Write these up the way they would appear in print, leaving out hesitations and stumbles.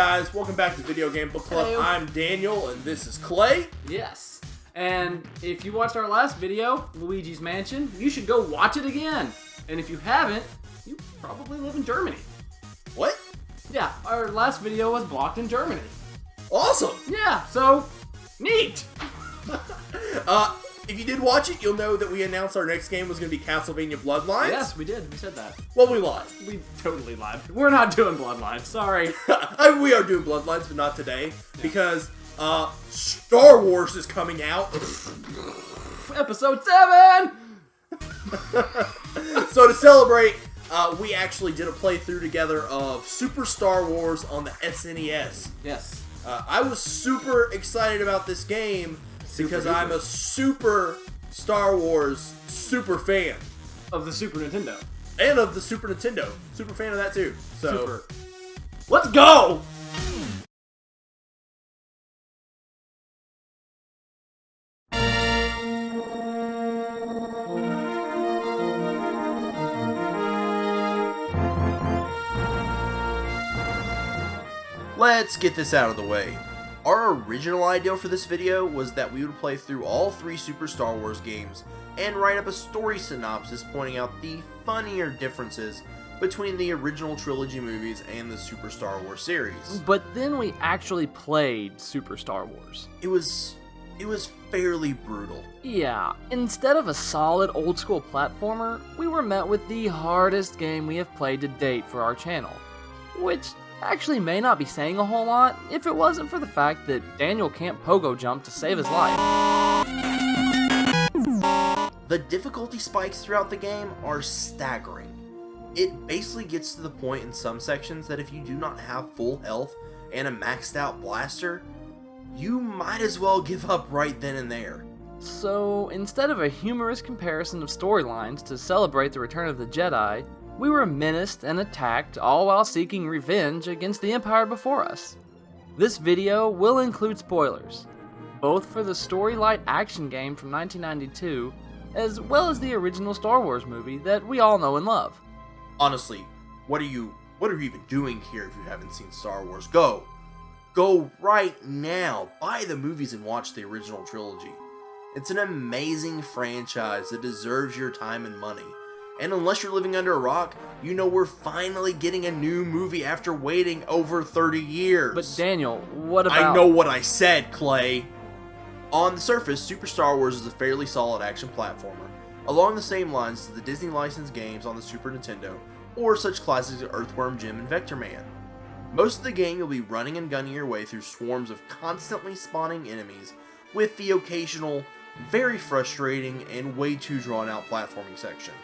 guys? Welcome back to Video Game Book Club. Hello. I'm Daniel, and this is Clay. Yes. And if you watched our last video, Luigi's Mansion, you should go watch it again. And if you haven't, you probably live in Germany. What? Yeah, our last video was blocked in Germany. Awesome! Yeah, so, neat! If you did watch it, you'll know that we announced our next game was going to be Castlevania Bloodlines. Yes, we did. We said that. Well, we lied. We totally lied. We're not doing Bloodlines. Sorry. We are doing Bloodlines, but not today, because Star Wars is coming out. Episode 7! So to celebrate, we actually did a playthrough together of Super Star Wars on the SNES. Yes. I was super excited about this game because I'm a super Star Wars super fan. Of the Super Nintendo. And of the Super Nintendo. Super fan of that too. So, Super. Let's go! let's get this out of the way. Our original idea for this video was that we would play through all 3 Super Star Wars games and write up a story synopsis pointing out the funnier differences between the original trilogy movies and the Super Star Wars series. But then we actually played Super Star Wars. It was fairly brutal. Yeah, instead of a solid old school platformer, we were met with the hardest game we have played to date for our channel. Which actually may not be saying a whole lot if it wasn't for the fact that Daniel can't pogo jump to save his life. The difficulty spikes throughout the game are staggering. It basically gets to the point in some sections that if you do not have full health and a maxed out blaster, you might as well give up right then and there. So, instead of a humorous comparison of storylines to celebrate the return of the Jedi, we were menaced and attacked, all while seeking revenge against the Empire before us. This video will include spoilers, both for the story-light action game from 1992, as well as the original Star Wars movie that we all know and love. Honestly, what are you even doing here if you haven't seen Star Wars? Go right now, buy the movies and watch the original trilogy. It's an amazing franchise that deserves your time and money. And unless you're living under a rock, you know we're finally getting a new movie after waiting over 30 years. But Daniel, what about... I know what I said, Clay. On the surface, Super Star Wars is a fairly solid action platformer, along the same lines as the Disney licensed games on the Super Nintendo, or such classics as Earthworm Jim and Vector Man. Most of the game you'll be running and gunning your way through swarms of constantly spawning enemies, with the occasional, very frustrating, and way too drawn out platforming section.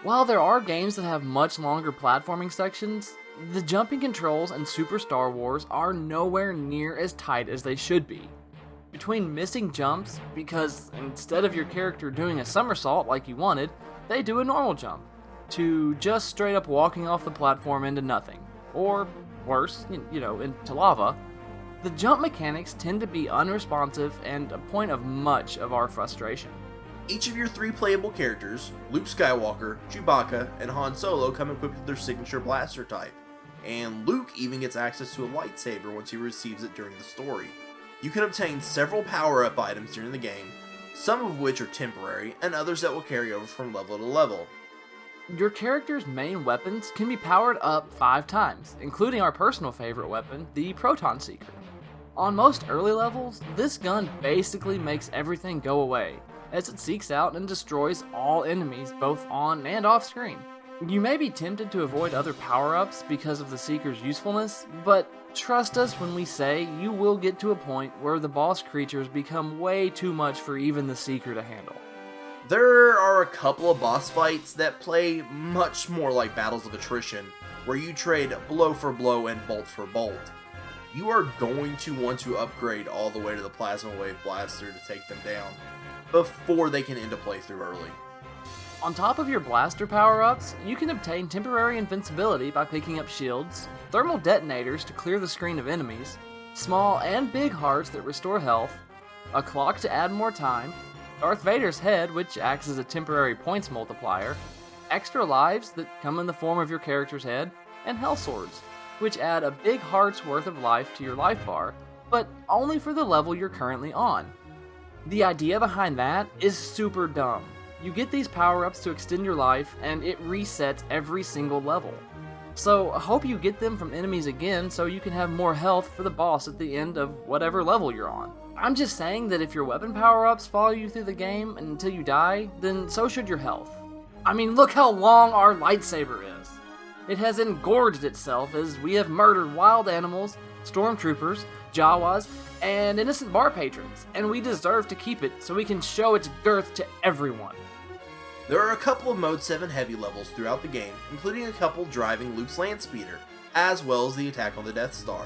While there are games that have much longer platforming sections, the jumping controls in Super Star Wars are nowhere near as tight as they should be. Between missing jumps, because instead of your character doing a somersault like you wanted, they do a normal jump, to just straight up walking off the platform into nothing, or worse, into lava, the jump mechanics tend to be unresponsive and a point of much of our frustration. Each of your 3 playable characters, Luke Skywalker, Chewbacca, and Han Solo, come equipped with their signature blaster type, and Luke even gets access to a lightsaber once he receives it during the story. You can obtain several power-up items during the game, some of which are temporary, and others that will carry over from level to level. Your character's main weapons can be powered up 5 times, including our personal favorite weapon, the Proton Seeker. On most early levels, this gun basically makes everything go away, as it seeks out and destroys all enemies both on and off screen. You may be tempted to avoid other power-ups because of the Seeker's usefulness, but trust us when we say you will get to a point where the boss creatures become way too much for even the Seeker to handle. There are a couple of boss fights that play much more like battles of attrition, where you trade blow for blow and bolt for bolt. You are going to want to upgrade all the way to the Plasma Wave Blaster to take them down, before they can end a playthrough early. On top of your blaster power-ups, you can obtain temporary invincibility by picking up shields, thermal detonators to clear the screen of enemies, small and big hearts that restore health, a clock to add more time, Darth Vader's head, which acts as a temporary points multiplier, extra lives that come in the form of your character's head, and hell swords. which add a big heart's worth of life to your life bar, but only for the level you're currently on. The idea behind that is super dumb. You get these power-ups to extend your life, and it resets every single level. So I hope you get them from enemies again so you can have more health for the boss at the end of whatever level you're on. I'm just saying that if your weapon power-ups follow you through the game until you die, then so should your health. I mean, look how long our lightsaber is. It has engorged itself as we have murdered wild animals, stormtroopers, Jawas, and innocent bar patrons, and we deserve to keep it so we can show its girth to everyone. There are a couple of Mode 7 heavy levels throughout the game, including a couple driving Luke's land speeder, as well as the attack on the Death Star.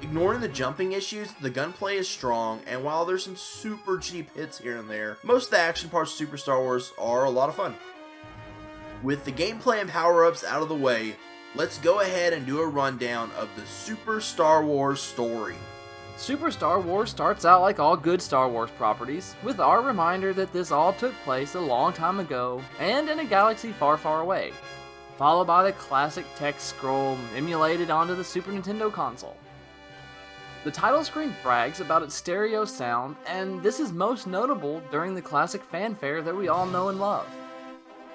Ignoring the jumping issues, the gunplay is strong, and while there's some super cheap hits here and there, most of the action parts of Super Star Wars are a lot of fun. With the gameplay and power-ups out of the way, let's go ahead and do a rundown of the Super Star Wars story. Super Star Wars starts out like all good Star Wars properties, with our reminder that this all took place a long time ago and in a galaxy far, far away, followed by the classic text scroll emulated onto the Super Nintendo console. The title screen brags about its stereo sound, and this is most notable during the classic fanfare that we all know and love.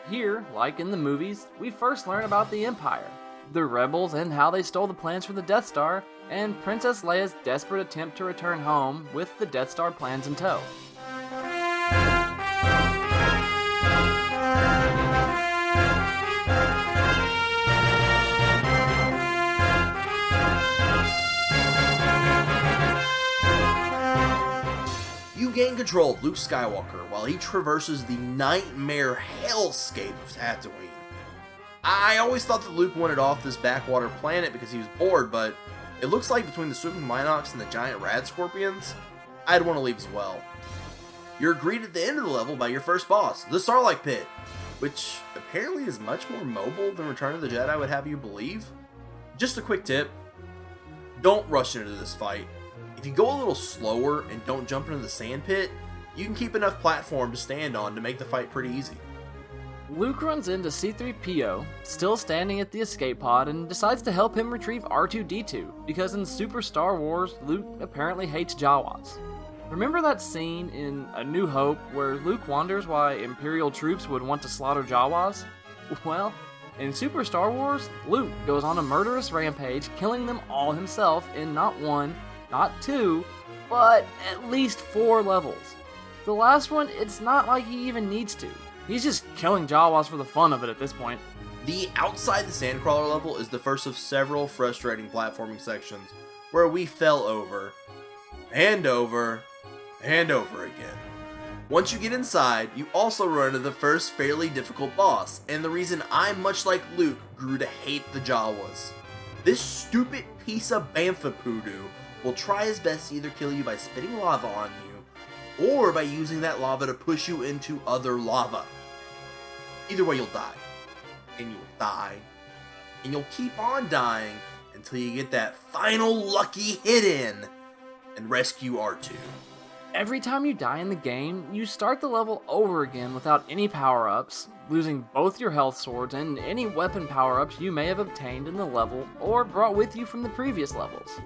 Here, like in the movies, we first learn about the Empire, the rebels and how they stole the plans for the Death Star, and Princess Leia's desperate attempt to return home with the Death Star plans in tow. You gain control of Luke Skywalker while he traverses the nightmare hellscape of Tatooine. I always thought that Luke wanted off this backwater planet because he was bored, but it looks like between the swooping Minox and the giant rad scorpions, I'd want to leave as well. You're greeted at the end of the level by your first boss, the Starlight Pit, which apparently is much more mobile than Return of the Jedi would have you believe. Just a quick tip, don't rush into this fight. If you go a little slower and don't jump into the sand pit, you can keep enough platform to stand on to make the fight pretty easy. Luke runs into C-3PO, still standing at the escape pod, and decides to help him retrieve R2-D2, because in Super Star Wars, Luke apparently hates Jawas. Remember that scene in A New Hope where Luke wonders why Imperial troops would want to slaughter Jawas? Well, in Super Star Wars, Luke goes on a murderous rampage, killing them all himself in not one, not two, but at least 4 levels. The last one, it's not like he even needs to. He's just killing Jawas for the fun of it at this point. The Outside the Sandcrawler level is the first of several frustrating platforming sections where we fell over, and over, and over again. Once you get inside, you also run into the first fairly difficult boss, and the reason I, much like Luke, grew to hate the Jawas. This stupid piece of bantha poodoo will try his best to either kill you by spitting lava on you, or by using that lava to push you into other lava. Either way, you'll die. And you'll die. And you'll keep on dying until you get that final lucky hit in and rescue R2. Every time you die in the game, you start the level over again without any power-ups, losing both your health swords and any weapon power-ups you may have obtained in the level or brought with you from the previous levels.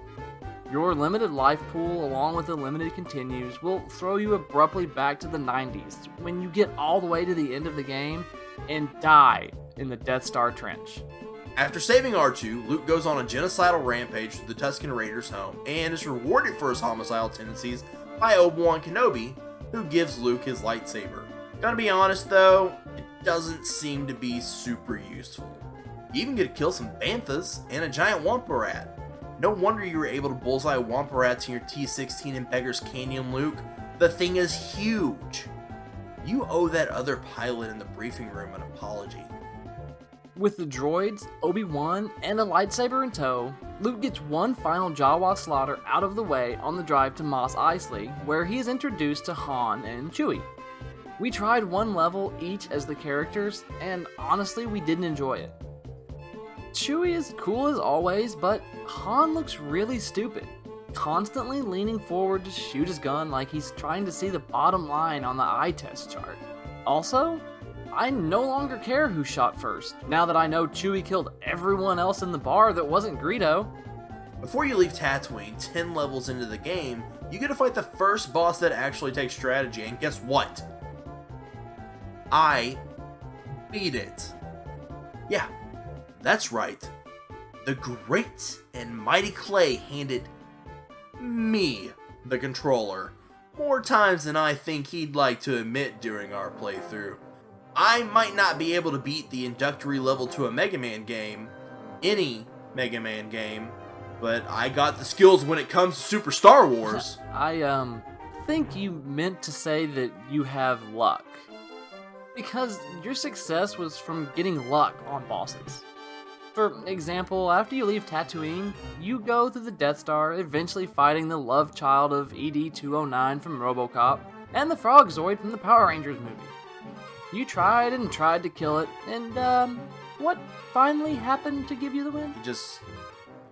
Your limited life pool, along with the limited continues, will throw you abruptly back to the 90s when you get all the way to the end of the game and die in the Death Star Trench. After saving R2, Luke goes on a genocidal rampage to the Tusken Raiders' home and is rewarded for his homicidal tendencies by Obi-Wan Kenobi, who gives Luke his lightsaber. Gotta be honest though, it doesn't seem to be super useful. You even get to kill some banthas and a giant Wampa Rat. No wonder you were able to bullseye Wampa Rats in your T-16 in Beggar's Canyon, Luke. The thing is huge. You owe that other pilot in the briefing room an apology. With the droids, Obi-Wan, and a lightsaber in tow, Luke gets one final Jawa slaughter out of the way on the drive to Mos Eisley, where he is introduced to Han and Chewie. We tried one level each as the characters, and honestly, we didn't enjoy it. Chewie is cool as always, but Han looks really stupid, constantly leaning forward to shoot his gun like he's trying to see the bottom line on the eye test chart. Also, I no longer care who shot first, now that I know Chewie killed everyone else in the bar that wasn't Greedo. Before you leave Tatooine, 10 levels into the game, you get to fight the first boss that actually takes strategy, and guess what? I beat it. Yeah, that's right. The great and mighty Clay handed me the controller more times than I think he'd like to admit during our playthrough. I might not be able to beat the introductory level to a Mega Man game, any Mega Man game, but I got the skills when it comes to Super Star Wars. I think you meant to say that you have luck. Because your success was from getting luck on bosses. For example, after you leave Tatooine, you go through the Death Star, eventually fighting the love child of ED-209 from RoboCop, and the Frog Zoid from the Power Rangers movie. You tried and tried to kill it, and what finally happened to give you the win?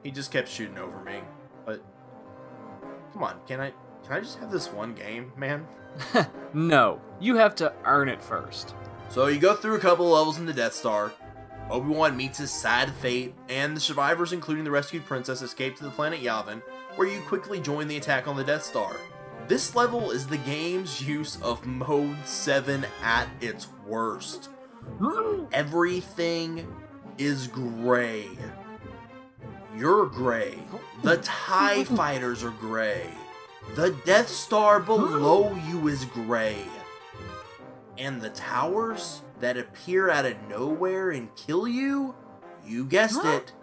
He just kept shooting over me. But come on, can I just have this one game, man? No, you have to earn it first. So you go through a couple of levels in the Death Star. Obi-Wan meets his sad fate, and the survivors, including the rescued princess, escape to the planet Yavin, where you quickly join the attack on the Death Star. This level is the game's use of Mode 7 at its worst. Everything is gray. You're gray. The TIE fighters are gray. The Death Star below you is gray. And the towers that appear out of nowhere and kill you, you guessed it,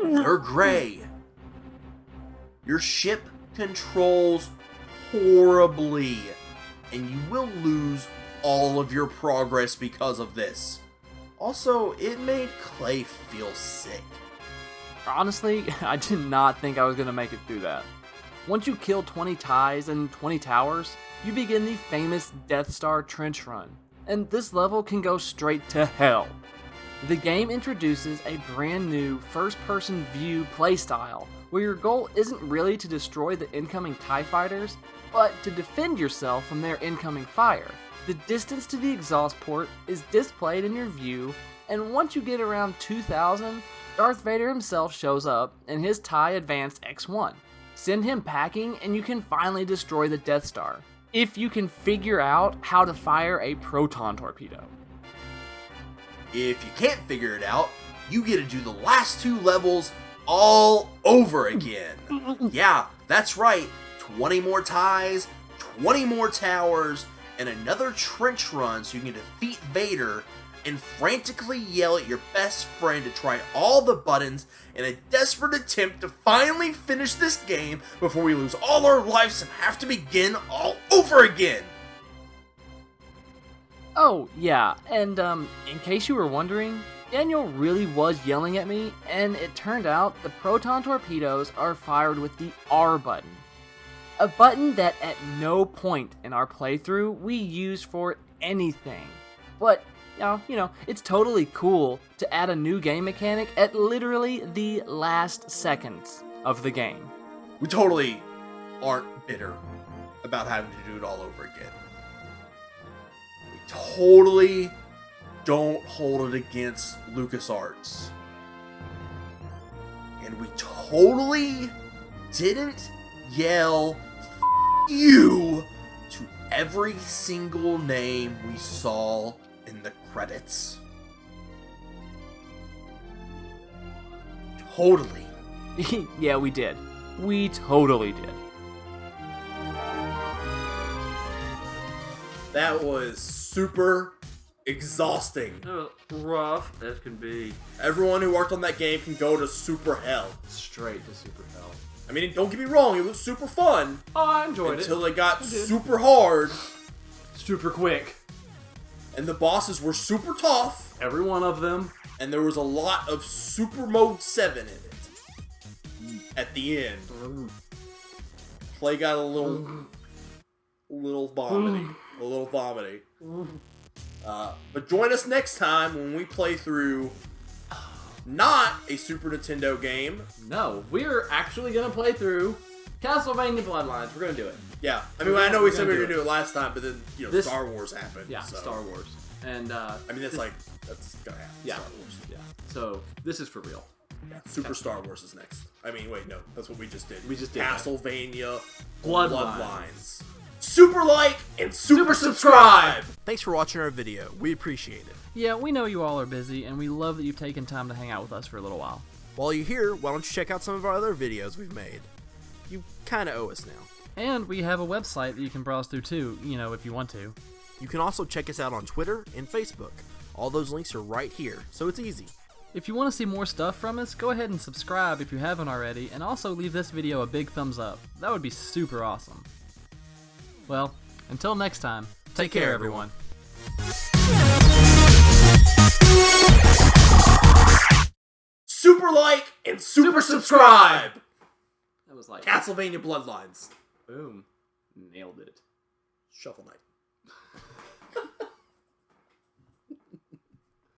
they're gray. Your ship controls horribly, and you will lose all of your progress because of this. Also, it made Clay feel sick. Honestly, I did not think I was going to make it through that. Once you kill 20 TIEs and 20 towers, you begin the famous Death Star trench run, and this level can go straight to hell. The game introduces a brand new first-person view playstyle, where your goal isn't really to destroy the incoming TIE fighters, but to defend yourself from their incoming fire. The distance to the exhaust port is displayed in your view, and once you get around 2,000, Darth Vader himself shows up in his TIE Advanced X1. Send him packing and you can finally destroy the Death Star, if you can figure out how to fire a proton torpedo. If you can't figure it out, you get to do the last 2 levels all over again. Yeah, that's right. 20 more TIEs, 20 more towers, and another trench run so you can defeat Vader and frantically yell at your best friend to try all the buttons in a desperate attempt to finally finish this game before we lose all our lives and have to begin all over again. Oh, yeah, and in case you were wondering, Daniel really was yelling at me, and it turned out the proton torpedoes are fired with the R button. A button that at no point in our playthrough we used for anything. But, you know, it's totally cool to add a new game mechanic at literally the last seconds of the game. We totally aren't bitter about having to do it all over again. We totally don't hold it against LucasArts. And we totally didn't yell "F you" to every single name we saw in the credits. Totally. Yeah, we did. We totally did. That was super exhausting. Rough as can be. Everyone who worked on that game can go to super hell. Straight to super hell. I mean, don't get me wrong, it was super fun. Oh, I enjoyed until it. it got super hard. Super quick. And the bosses were super tough. Every one of them. And there was a lot of Super Mode 7 in it. At the end. Clay got a little vomiting. A little vomiting. But join us next time when we play through not a Super Nintendo game. No, we're actually going to play through Castlevania Bloodlines. We're going to do it. Yeah. I mean, I know we said we were going to do it last time, but then, Star Wars happened. Yeah, so. Star Wars. And I mean, that's gonna happen. yeah, Star Wars. yeah. So this is for real. Yeah. Super Star Wars is next. I mean, wait, no, that's what we just did. We just did Castlevania Bloodlines. Super like and super subscribe. Thanks for watching our video. We appreciate it. Yeah, we know you all are busy, and we love that you've taken time to hang out with us for a little while. While you're here, why don't you check out some of our other videos we've made? You kind of owe us now. And we have a website that you can browse through too, if you want to. You can also check us out on Twitter and Facebook. All those links are right here, so it's easy. If you want to see more stuff from us, go ahead and subscribe if you haven't already, and also leave this video a big thumbs up. That would be super awesome. Well, until next time, take care everyone. Super like and super subscribe. That was like Castlevania Bloodlines. boom, nailed it. Shovel Knight.